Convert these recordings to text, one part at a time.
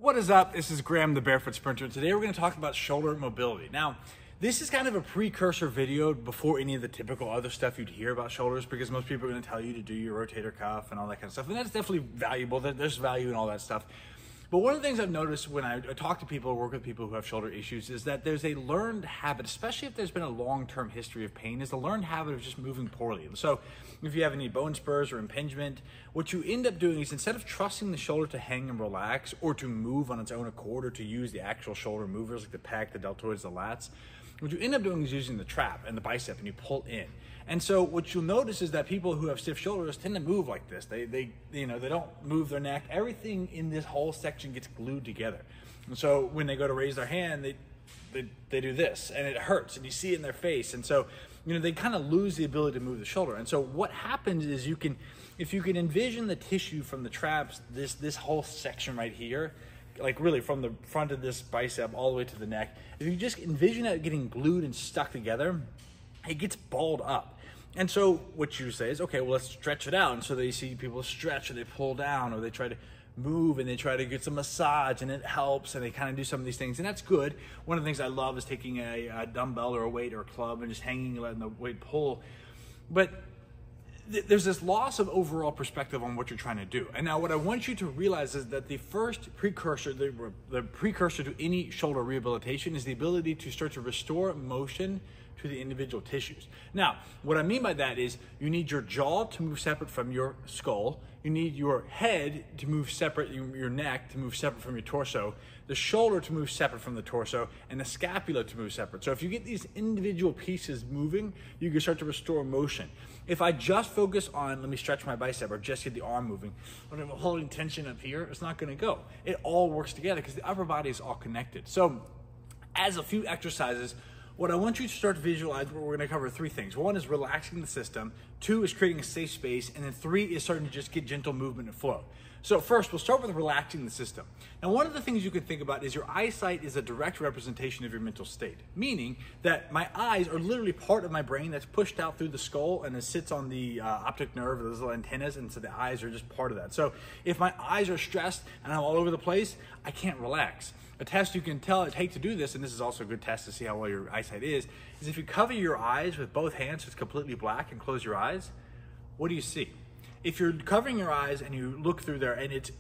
What is up? This is Graham, the Barefoot Sprinter. Today we're going to talk about shoulder mobility. Now, this is kind of a precursor video before any of the typical other stuff you'd hear about shoulders, because most people are going to tell you to do your rotator cuff and all that kind of stuff. And that's definitely valuable. There's value in all that stuff. But one of the things I've noticed when I talk to people or work with people who have shoulder issues is that there's a learned habit, especially if there's been a long-term history of pain, is a learned habit of just moving poorly. So if you have any bone spurs or impingement, what you end up doing is instead of trusting the shoulder to hang and relax or to move on its own accord or to use the actual shoulder movers like the pec, the deltoids, the lats, what you end up doing is using the trap and the bicep and you pull in. And so what you'll notice is that people who have stiff shoulders tend to move like this. They don't move their neck. Everything in this whole section gets glued together. And so when they go to raise their hand, they do this and it hurts and you see it in their face. And so, they kind of lose the ability to move the shoulder. And so what happens is if you can envision the tissue from the traps, this whole section right here, like really from the front of this bicep all the way to the neck, if you just envision it getting glued and stuck together, it gets balled up. And so what you say is, okay, well, let's stretch it out. And so they see people stretch or they pull down or they try to move and they try to get some massage and it helps and they kind of do some of these things. And that's good. One of the things I love is taking a dumbbell or a weight or a club and just hanging and letting the weight pull. But there's this loss of overall perspective on what you're trying to do. And now what I want you to realize is that the first precursor, the precursor to any shoulder rehabilitation is the ability to start to restore motion to the individual tissues. Now, what I mean by that is you need your jaw to move separate from your skull. You need your head to move separate, your neck to move separate from your torso, the shoulder to move separate from the torso, and the scapula to move separate. So if you get these individual pieces moving, you can start to restore motion. If I just focus on, let me stretch my bicep or just get the arm moving, when I'm holding tension up here, it's not gonna go. It all works together because the upper body is all connected. So as a few exercises, what I want you to start to visualize, we're gonna cover three things. One is relaxing the system, two is creating a safe space, and then three is starting to just get gentle movement and flow. So first, we'll start with relaxing the system. Now, one of the things you can think about is your eyesight is a direct representation of your mental state, meaning that my eyes are literally part of my brain that's pushed out through the skull and it sits on the optic nerve, those little antennas, and so the eyes are just part of that. So if my eyes are stressed and I'm all over the place, I can't relax. A test you can take to do this, and this is also a good test to see how well your eyesight is if you cover your eyes with both hands so it's completely black and close your eyes, what do you see? If you're covering your eyes and you look through there and it's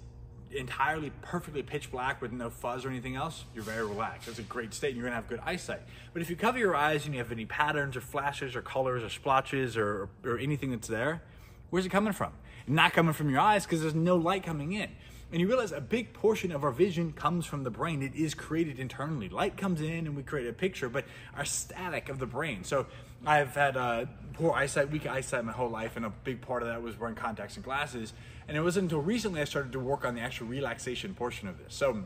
entirely perfectly pitch black with no fuzz or anything else, you're very relaxed. That's a great state and you're gonna have good eyesight. But if you cover your eyes and you have any patterns or flashes or colors or splotches or anything that's there, where's it coming from? Not coming from your eyes because there's no light coming in. And you realize a big portion of our vision comes from the brain. It is created internally. Light comes in and we create a picture, but our static of the brain. So I've had poor eyesight, weak eyesight my whole life, and a big part of that was wearing contacts and glasses. And it wasn't until recently I started to work on the actual relaxation portion of this. So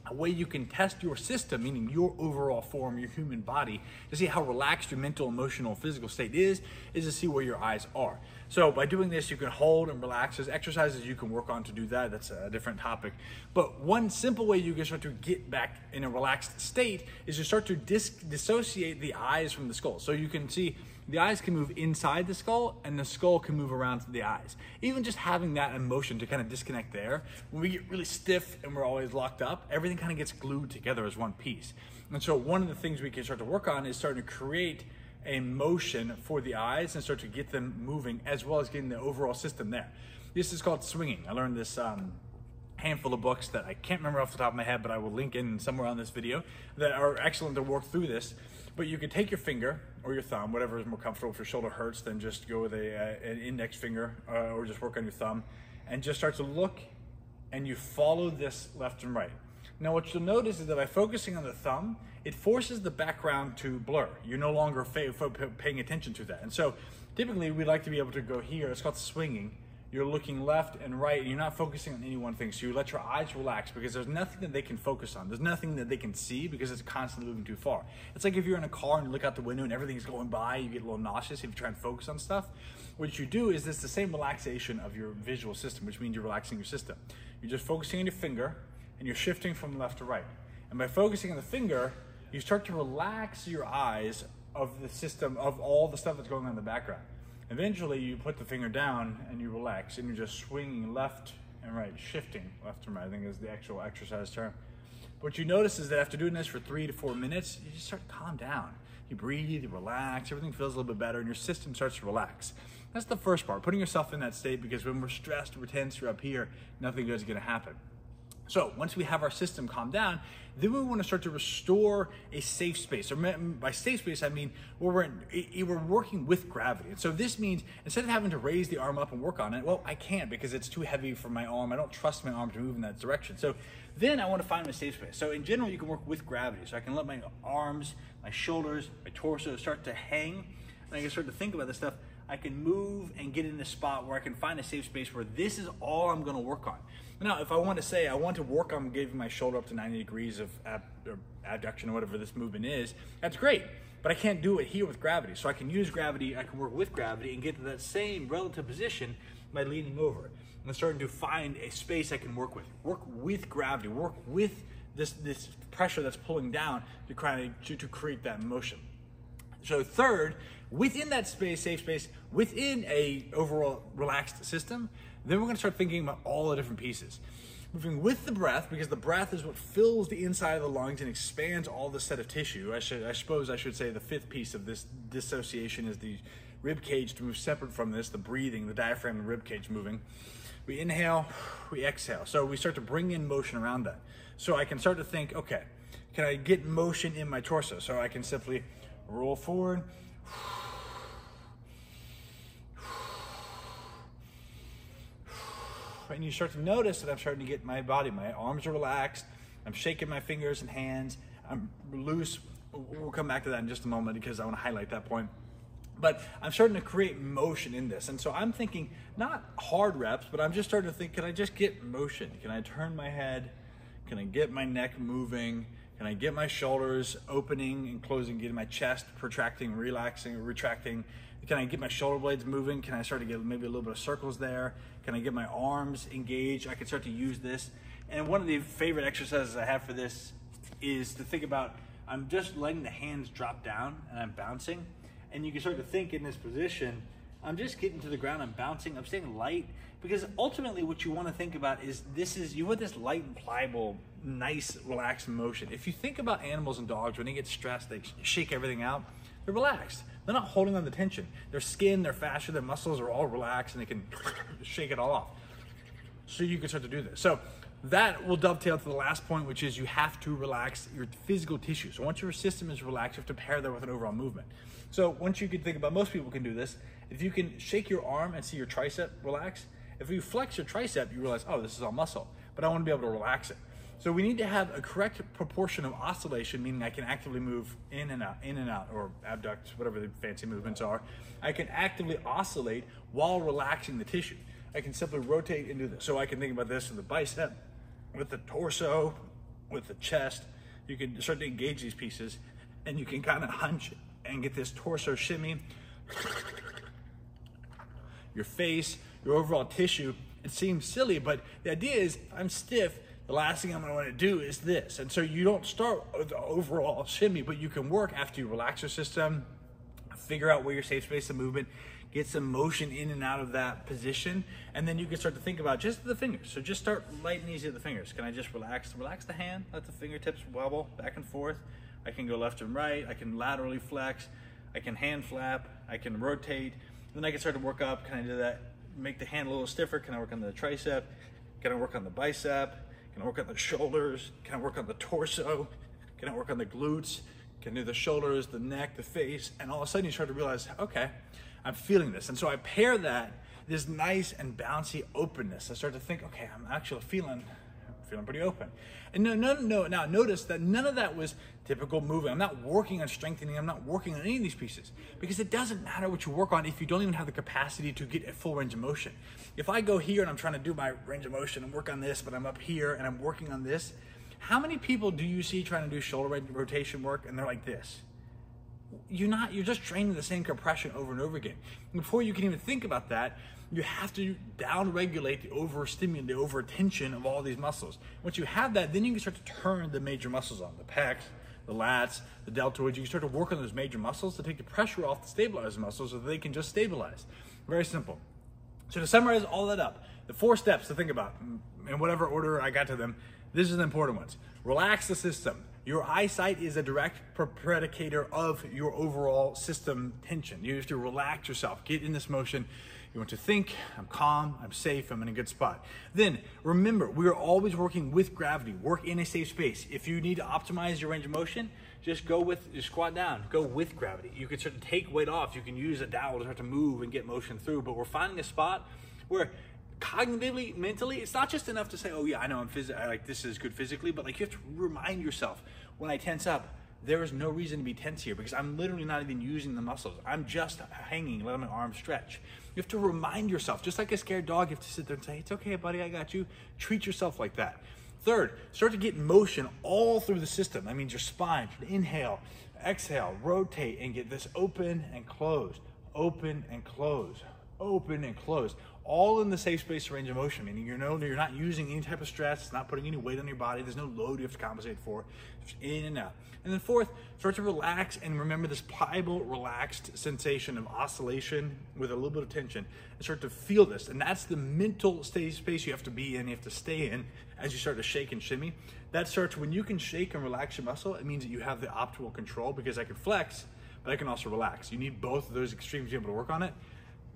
a way you can test your system, meaning your overall form, your human body, to see how relaxed your mental, emotional, physical state is to see where your eyes are. So by doing this, you can hold and relax. There's exercises you can work on to do that. That's a different topic. But one simple way you can start to get back in a relaxed state is to start to dissociate the eyes from the skull. So you can see the eyes can move inside the skull and the skull can move around to the eyes. Even just having that emotion to kind of disconnect there, when we get really stiff and we're always locked up, everything kind of gets glued together as one piece. And so one of the things we can start to work on is starting to create a motion for the eyes and start to get them moving as well as getting the overall system there. This is called swinging. I learned this handful of books that I can't remember off the top of my head, but I will link in somewhere on this video that are excellent to work through this. But you can take your finger or your thumb, whatever is more comfortable. If your shoulder hurts, then just go with an index finger or just work on your thumb and just start to look and you follow this left and right. Now what you'll notice is that by focusing on the thumb, it forces the background to blur. You're no longer paying attention to that. And so typically we like to be able to go here, it's called swinging. You're looking left and right and you're not focusing on any one thing. So you let your eyes relax because there's nothing that they can focus on. There's nothing that they can see because it's constantly moving too far. It's like if you're in a car and you look out the window and everything's going by, you get a little nauseous if you try and focus on stuff. What you do is it's the same relaxation of your visual system, which means you're relaxing your system. You're just focusing on your finger and you're shifting from left to right. And by focusing on the finger, you start to relax your eyes of the system, of all the stuff that's going on in the background. Eventually, you put the finger down and you relax and you're just swinging left and right, shifting left and right, I think is the actual exercise term. What you notice is that after doing this for 3 to 4 minutes, you just start to calm down. You breathe, you relax, everything feels a little bit better, and your system starts to relax. That's the first part, putting yourself in that state, because when we're stressed, we're tense, we're up here, nothing good is gonna happen. So once we have our system calm down, then we want to start to restore a safe space. Or by safe space, I mean we're working with gravity. And so this means instead of having to raise the arm up and work on it, well, I can't because it's too heavy for my arm. I don't trust my arm to move in that direction. So then I want to find my safe space. So in general, you can work with gravity. So I can let my arms, my shoulders, my torso start to hang. And I can start to think about this stuff. I can move and get in a spot where I can find a safe space where this is all I'm going to work on. Now, if I want to say I want to work on giving my shoulder up to 90 degrees of abduction or whatever this movement is, that's great. But I can't do it here with gravity. So I can use gravity, I can work with gravity and get to that same relative position by leaning over. And I'm starting to find a space I can work with gravity, work with this pressure that's pulling down to create that motion. So third, within that space, safe space, within a overall relaxed system, then we're gonna start thinking about all the different pieces. Moving with the breath, because the breath is what fills the inside of the lungs and expands all the set of tissue. I suppose I should say the fifth piece of this dissociation is the rib cage to move separate from this, the breathing, the diaphragm and rib cage moving. We inhale, we exhale. So we start to bring in motion around that. So I can start to think, okay, can I get motion in my torso? So I can simply roll forward, and you start to notice that I'm starting to get my body, my arms are relaxed, I'm shaking my fingers and hands, I'm loose. We'll come back to that in just a moment because I want to highlight that point. But I'm starting to create motion in this. And so I'm thinking, not hard reps, but I'm just starting to think, can I just get motion? Can I turn my head? Can I get my neck moving? Can I get my shoulders opening and closing, getting my chest protracting, relaxing, retracting? Can I get my shoulder blades moving? Can I start to get maybe a little bit of circles there? Can I get my arms engaged? I can start to use this. And one of the favorite exercises I have for this is to think about, I'm just letting the hands drop down and I'm bouncing. And you can start to think in this position, I'm just getting to the ground, I'm bouncing, I'm staying light. Because ultimately what you want to think about is you want this light and pliable, nice, relaxed motion. If you think about animals and dogs, when they get stressed, they shake everything out, they're relaxed. They're not holding on the tension. Their skin, their fascia, their muscles are all relaxed and they can shake it all off. So you can start to do this. So that will dovetail to the last point, which is you have to relax your physical tissue. So once your system is relaxed, you have to pair that with an overall movement. So once you can think about, most people can do this, if you can shake your arm and see your tricep relax, if you flex your tricep, you realize, oh, this is all muscle, but I want to be able to relax it. So we need to have a correct proportion of oscillation, meaning I can actively move in and out, or abduct, whatever the fancy movements are. I can actively oscillate while relaxing the tissue. I can simply rotate and do this. So I can think about this with the bicep, with the torso, with the chest. You can start to engage these pieces and you can kind of hunch and get this torso shimmy. Your face, your overall tissue. It seems silly, but the idea is I'm stiff. The last thing I'm going to want to do is this. And so you don't start with the overall shimmy, but you can work after you relax your system, figure out where your safe space of movement, get some motion in and out of that position, and then you can start to think about just the fingers. So just start light and easy at the fingers. Can I just relax the hand, let the fingertips wobble back and forth. I can go left and right, I can laterally flex, I can hand flap, I can rotate. Then I can start to work up. Can I do that? Make the hand a little stiffer. Can I work on the tricep? Can I work on the bicep? Can I work on the shoulders? Can I work on the torso? Can I work on the glutes? Can I do the shoulders, the neck, the face? And all of a sudden you start to realize, okay, I'm feeling this. And so I pair that, this nice and bouncy openness. I start to think, okay, I'm actually feeling pretty open. And no, now notice that none of that was typical moving. I'm not working on strengthening. I'm not working on any of these pieces because it doesn't matter what you work on if you don't even have the capacity to get a full range of motion. If I go here and I'm trying to do my range of motion and work on this, but I'm up here and I'm working on this, how many people do you see trying to do shoulder rotation work and they're like this? You're just training the same compression over and over again. And before you can even think about that, you have to down-regulate the overstimulation, the over-tension of all these muscles. Once you have that, then you can start to turn the major muscles on, the pecs, the lats, the deltoids. You can start to work on those major muscles to take the pressure off the stabilized muscles so that they can just stabilize. Very simple. So to summarize all that up, The 4 steps to think about, in whatever order I got to them, this is the important ones. Relax the system. Your eyesight is a direct predicator of your overall system tension. You have to relax yourself, get in this motion. You want to think, I'm calm, I'm safe, I'm in a good spot. Then remember, we are always working with gravity. Work in a safe space. If you need to optimize your range of motion, just squat down, go with gravity. You can start to take weight off. You can use a dowel to start to move and get motion through, but we're finding a spot where cognitively, mentally, it's not just enough to say, oh yeah, I know like this is good physically, but like you have to remind yourself, when I tense up, there is no reason to be tense here because I'm literally not even using the muscles. I'm just hanging, letting my arms stretch. You have to remind yourself, just like a scared dog, you have to sit there and say, it's okay, buddy, I got you. Treat yourself like that. Third, start to get motion all through the system. That means your spine. Inhale, exhale, rotate, and get this open and closed, open and closed, open and closed. All in the safe space range of motion, meaning you're not using any type of stress, it's not putting any weight on your body, there's no load you have to compensate for, just in and out. And then fourth, start to relax and remember this pliable, relaxed sensation of oscillation with a little bit of tension, and start to feel this. And that's the mental space you have to be in, you have to stay in as you start to shake and shimmy. That starts when you can shake and relax your muscle, it means that you have the optimal control because I can flex, but I can also relax. You need both of those extremes to be able to work on it.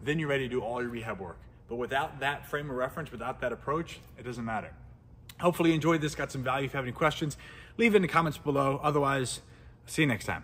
Then you're ready to do all your rehab work. But without that frame of reference, without that approach, it doesn't matter. Hopefully you enjoyed this, got some value. If you have any questions, leave it in the comments below. Otherwise, see you next time.